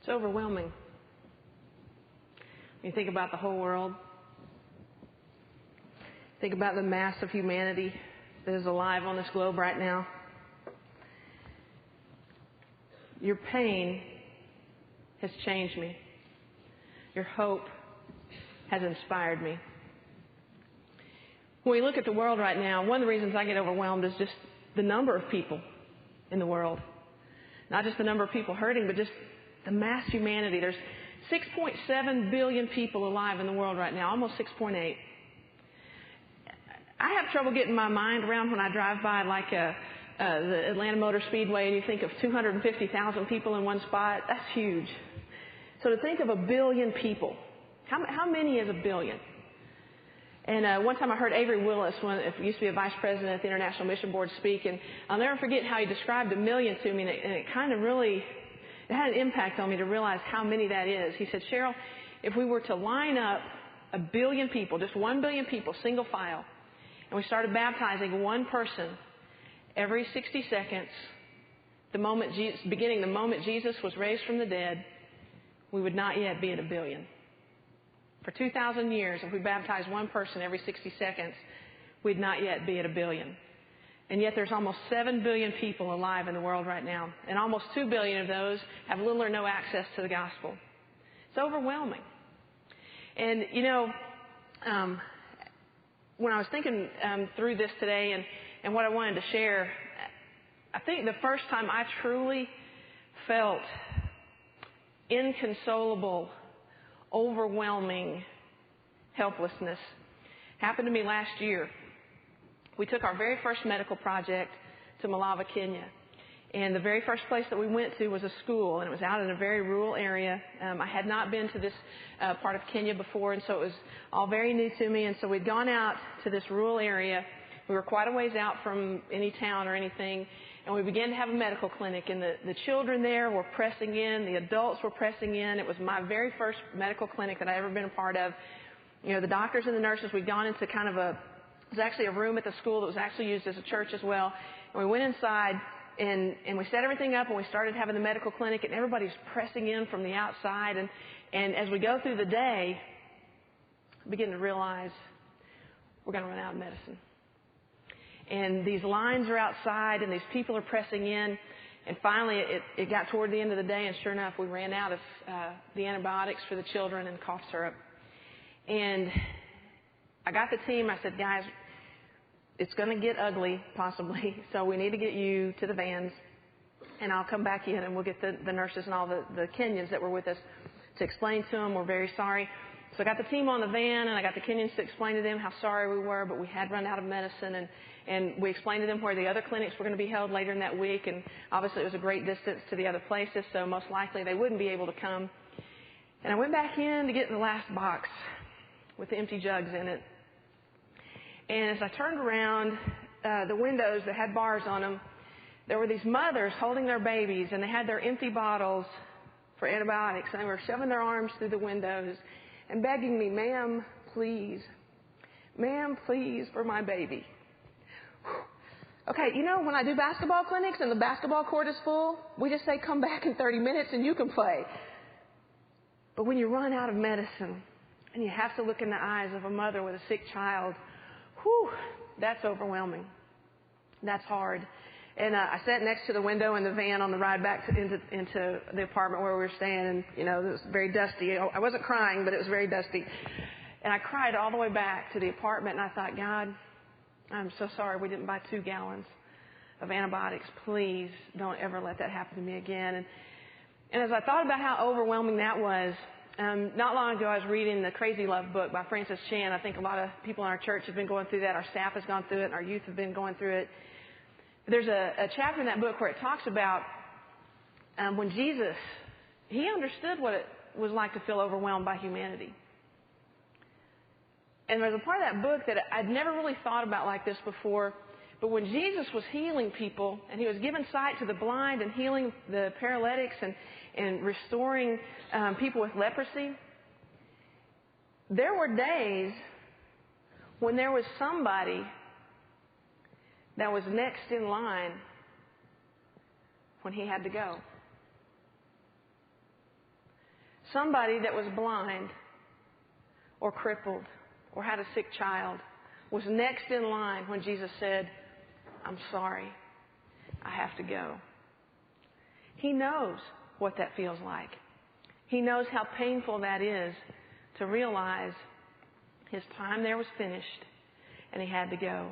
It's overwhelming. When you think about the whole world, think about the mass of humanity that is alive on this globe right now. Your pain has changed me. Your hope has inspired me. When we look at the world right now, one of the reasons I get overwhelmed is just the number of people in the world. Not just the number of people hurting, but just the mass humanity. There's 6.7 billion people alive in the world right now, almost 6.8. I have trouble getting my mind around when I drive by like the Atlanta Motor Speedway and you think of 250,000 people in one spot. That's huge. So to think of a billion people, how many is a billion? And one time I heard Avery Willis, who used to be a vice president at the International Mission Board, speak, and I'll never forget how he described a million to me, and it kind of really, it had an impact on me to realize how many that is. He said, Cheryl, if we were to line up a billion people, just 1 billion people, single file, and we started baptizing one person every 60 seconds, beginning the moment Jesus was raised from the dead, we would not yet be at a billion. For 2,000 years, if we baptized one person every 60 seconds, we'd not yet be at a billion. And yet there's almost 7 billion people alive in the world right now. And almost 2 billion of those have little or no access to the gospel. It's overwhelming. And, you know, when I was thinking through this today and what I wanted to share, I think the first time I truly felt inconsolable, overwhelming helplessness happened to me last year. We took our very first medical project to Malava, Kenya. And the very first place that we went to was a school, and it was out in a very rural area. I had not been to this part of Kenya before, and so it was all very new to me. And so we'd gone out to this rural area. We were quite a ways out from any town or anything, and we began to have a medical clinic. And the children there were pressing in. The adults were pressing in. It was my very first medical clinic that I'd ever been a part of. You know, the doctors and the nurses, we'd gone into kind of it was actually a room at the school that was actually used as a church as well. And we went inside, and we set everything up, and we started having the medical clinic, and everybody's pressing in from the outside. And as we go through the day, I begin to realize we're going to run out of medicine. And these lines are outside, and these people are pressing in. And finally, it got toward the end of the day, and sure enough, we ran out of the antibiotics for the children and cough syrup. And I got the team. I said, guys, it's going to get ugly, possibly, so we need to get you to the vans, and I'll come back in, and we'll get the nurses and all the Kenyans that were with us to explain to them we're very sorry. So I got the team on the van, and I got the Kenyans to explain to them how sorry we were, but we had run out of medicine, and we explained to them where the other clinics were going to be held later in that week, and obviously it was a great distance to the other places, so most likely they wouldn't be able to come. And I went back in to get the last box with the empty jugs in it. And as I turned around, the windows that had bars on them, there were these mothers holding their babies, and they had their empty bottles for antibiotics, and they were shoving their arms through the windows and begging me, ma'am, please, for my baby. Okay, you know, when I do basketball clinics and the basketball court is full, we just say, come back in 30 minutes and you can play. But when you run out of medicine and you have to look in the eyes of a mother with a sick child, whew, that's overwhelming. That's hard. And I sat next to the window in the van on the ride back into the apartment where we were staying, and, you know, it was very dusty. I wasn't crying, but it was very dusty. And I cried all the way back to the apartment, and I thought, God, I'm so sorry we didn't buy 2 gallons of antibiotics. Please don't ever let that happen to me again. And as I thought about how overwhelming that was, not long ago I was reading the Crazy Love book by Francis Chan. I think a lot of people in our church have been going through that. Our staff has gone through it, and our youth have been going through it. There's a chapter in that book where it talks about when Jesus, he understood what it was like to feel overwhelmed by humanity. And there's a part of that book that I'd never really thought about like this before. But when Jesus was healing people, and he was giving sight to the blind and healing the paralytics and restoring people with leprosy, there were days when there was somebody that was next in line when he had to go. Somebody that was blind or crippled or had a sick child was next in line when Jesus said, I'm sorry, I have to go. He knows what that feels like. He knows how painful that is to realize his time there was finished and he had to go.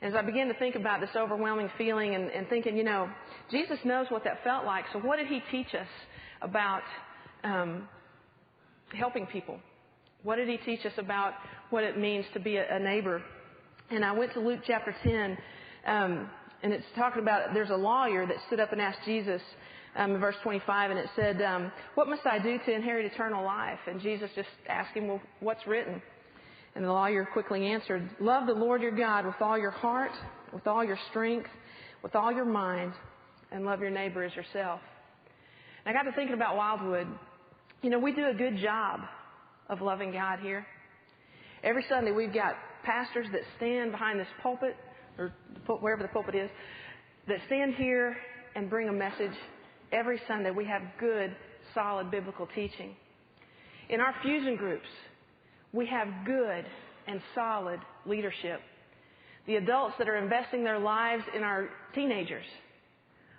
As I began to think about this overwhelming feeling and thinking, Jesus knows what that felt like. So what did he teach us about helping people? What did he teach us about what it means to be a neighbor? And I went to Luke chapter 10, and it's talking about there's a lawyer that stood up and asked Jesus in verse 25, and it said, what must I do to inherit eternal life? And Jesus just asked him, well, what's written? And the lawyer quickly answered, love the Lord your God with all your heart, with all your strength, with all your mind, and love your neighbor as yourself. And I got to thinking about Wildwood. We do a good job of loving God here. Every Sunday we've got pastors that stand behind this pulpit, or wherever the pulpit is, that stand here and bring a message. Every Sunday we have good, solid biblical teaching. In our fusion groups, we have good and solid leadership. The adults that are investing their lives in our teenagers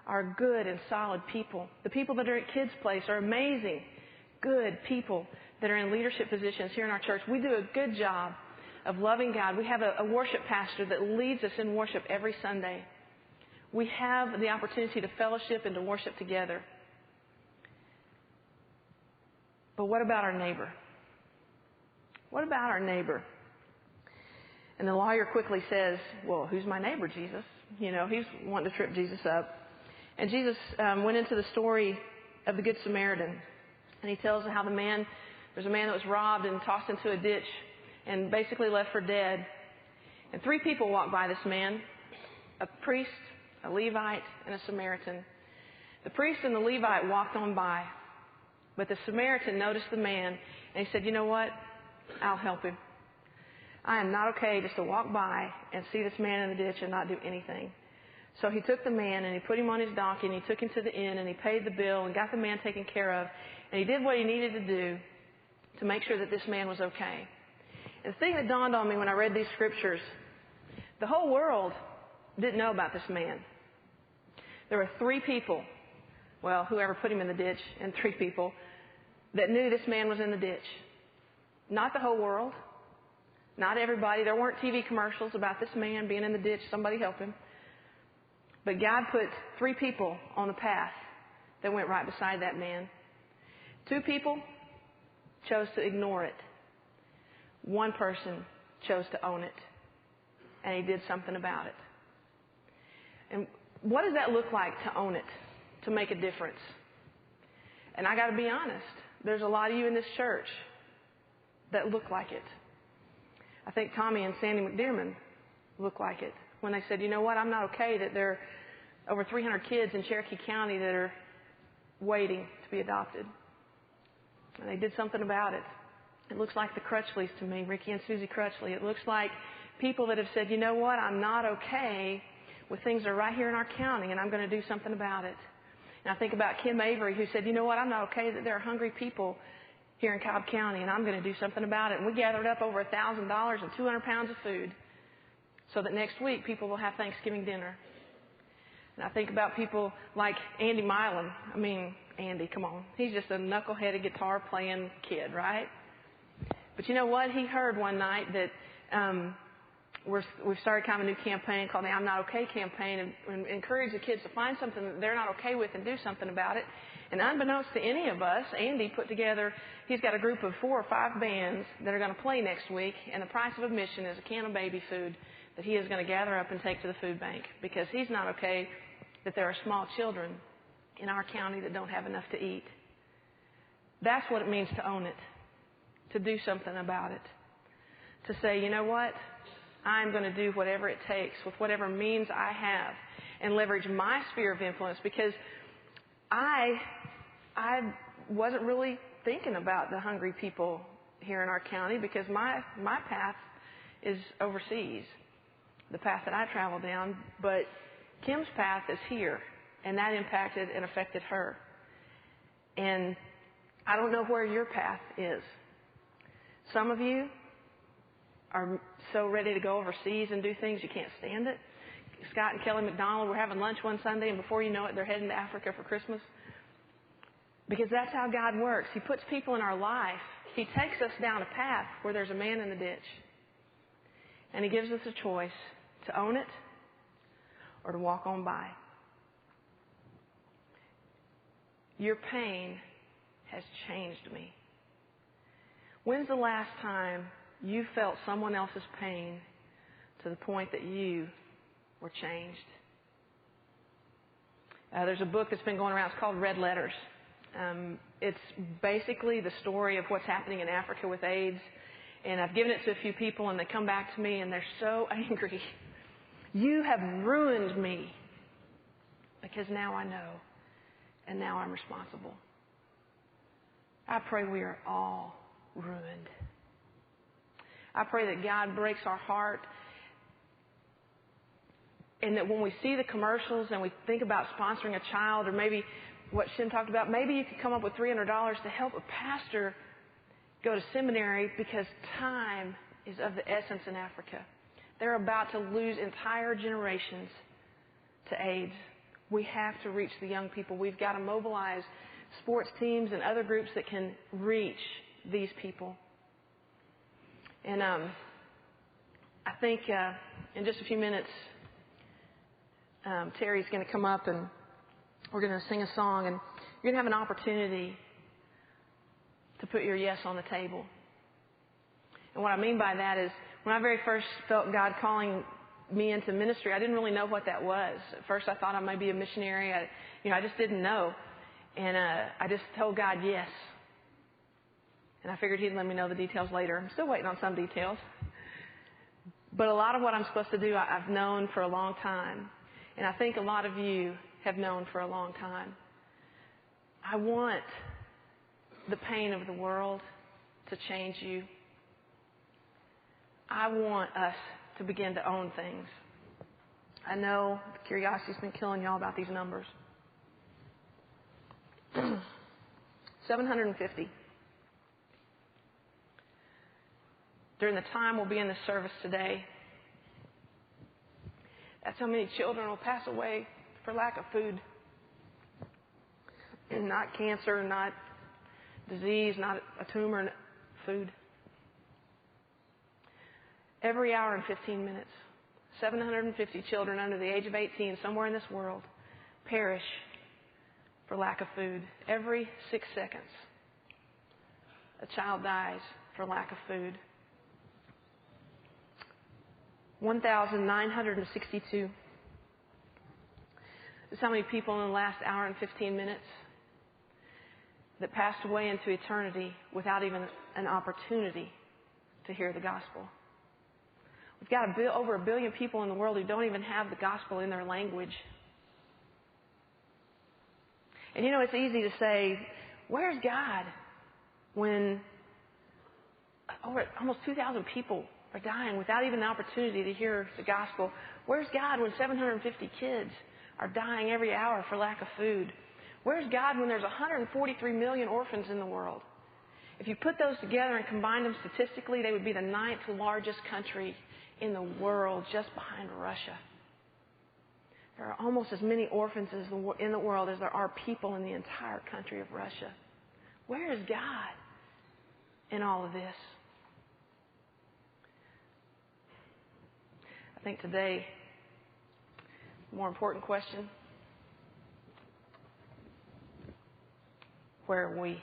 are good and solid people. The people that are at Kids Place are amazing, good people that are in leadership positions here in our church. We do a good job of loving God. We have a worship pastor that leads us in worship every Sunday. We have the opportunity to fellowship and to worship together. But what about our neighbor? What about our neighbor? And the lawyer quickly says, well, who's my neighbor, Jesus? He's wanting to trip Jesus up. And Jesus went into the story of the Good Samaritan. And he tells how there's a man that was robbed and tossed into a ditch and basically left for dead. And 3 people walked by this man, a priest, a Levite, and a Samaritan. The priest and the Levite walked on by, but the Samaritan noticed the man and he said, you know what? I'll help him. I am not okay just to walk by and see this man in the ditch and not do anything. So he took the man and he put him on his donkey and he took him to the inn and he paid the bill and got the man taken care of. And he did what he needed to do to make sure that this man was okay. And the thing that dawned on me when I read these scriptures, the whole world didn't know about this man. There were 3 people, well, whoever put him in the ditch, and 3 people that knew this man was in the ditch. Not the whole world. Not everybody. There weren't TV commercials about this man being in the ditch. Somebody help him. But God put 3 people on the path that went right beside that man. 2 people chose to ignore it. 1 person chose to own it. And he did something about it. And what does that look like to own it? To make a difference? And I got to be honest. There's a lot of you in this church that look like it. I think Tommy and Sandy McDearman look like it when they said, you know what, I'm not okay that there are over 300 kids in Cherokee County that are waiting to be adopted. And they did something about it. It looks like the Crutchleys to me, Ricky and Susie Crutchley. It looks like people that have said, you know what, I'm not okay with things that are right here in our county and I'm going to do something about it. And I think about Kim Avery who said, you know what, I'm not okay that there are hungry people here in Cobb County and I'm going to do something about it. And we gathered up over $1,000 and 200 pounds of food so that next week people will have Thanksgiving dinner. And I think about people like Andy Milan. I mean, Andy, come on. He's just a knuckleheaded guitar playing kid, right? But you know what? He heard one night that we've started kind of a new campaign called the I'm Not Okay campaign and encourage the kids to find something that they're not okay with and do something about it. And unbeknownst to any of us, Andy put together, he's got a group of 4 or 5 bands that are going to play next week, and the price of admission is a can of baby food that he is going to gather up and take to the food bank because he's not okay that there are small children in our county that don't have enough to eat. That's what it means to own it, to do something about it, to say, you know what, I'm going to do whatever it takes with whatever means I have and leverage my sphere of influence because I wasn't really thinking about the hungry people here in our county because my path is overseas, the path that I travel down, but Kim's path is here, and that impacted and affected her. And I don't know where your path is. Some of you are so ready to go overseas and do things you can't stand it. Scott and Kelly McDonald were having lunch one Sunday, and before you know it, they're heading to Africa for Christmas. Because that's how God works. He puts people in our life. He takes us down a path where there's a man in the ditch. And He gives us a choice to own it or to walk on by. Your pain has changed me. When's the last time you felt someone else's pain to the point that you were changed? There's a book that's been going around. It's called Red Letters. It's basically the story of what's happening in Africa with AIDS. And I've given it to a few people, and they come back to me, and they're so angry. You have ruined me, because now I know, and now I'm responsible. I pray we are all ruined. I pray that God breaks our heart, and that when we see the commercials and we think about sponsoring a child, or maybe what Shin talked about, maybe you could come up with $300 to help a pastor go to seminary, because time is of the essence in Africa. They're about to lose entire generations to AIDS. We have to reach the young people. We've got to mobilize sports teams and other groups that can reach these people. And I think in just a few minutes, Terry's going to come up and we're going to sing a song, and you're going to have an opportunity to put your yes on the table. And what I mean by that is, when I very first felt God calling me into ministry, I didn't really know what that was. At first, I thought I might be a missionary. I just didn't know. And I just told God yes. And I figured He'd let me know the details later. I'm still waiting on some details. But a lot of what I'm supposed to do, I've known for a long time. And I think a lot of you have known for a long time. I want the pain of the world to change you. I want us to begin to own things. I know curiosity's been killing y'all about these numbers. 750. During the time we'll be in the service today, that's how many children will pass away for lack of food. Not cancer, not disease, not a tumor, food. Every hour and 15 minutes, 750 children under the age of 18 somewhere in this world perish for lack of food. Every 6 seconds, a child dies for lack of food. 1,962. That's how many people in the last hour and 15 minutes that passed away into eternity without even an opportunity to hear the gospel. We've got over 1 billion people in the world who don't even have the gospel in their language. And it's easy to say, where's God when over almost 2,000 people are dying without even the opportunity to hear the gospel? Where's God when 750 kids are dying every hour for lack of food? Where's God when there's 143 million orphans in the world? If you put those together and combine them statistically, they would be the 9th largest country in the world, just behind Russia. There are almost as many orphans in the world as there are people in the entire country of Russia. Where is God in all of this? I think today, the more important question, where are we?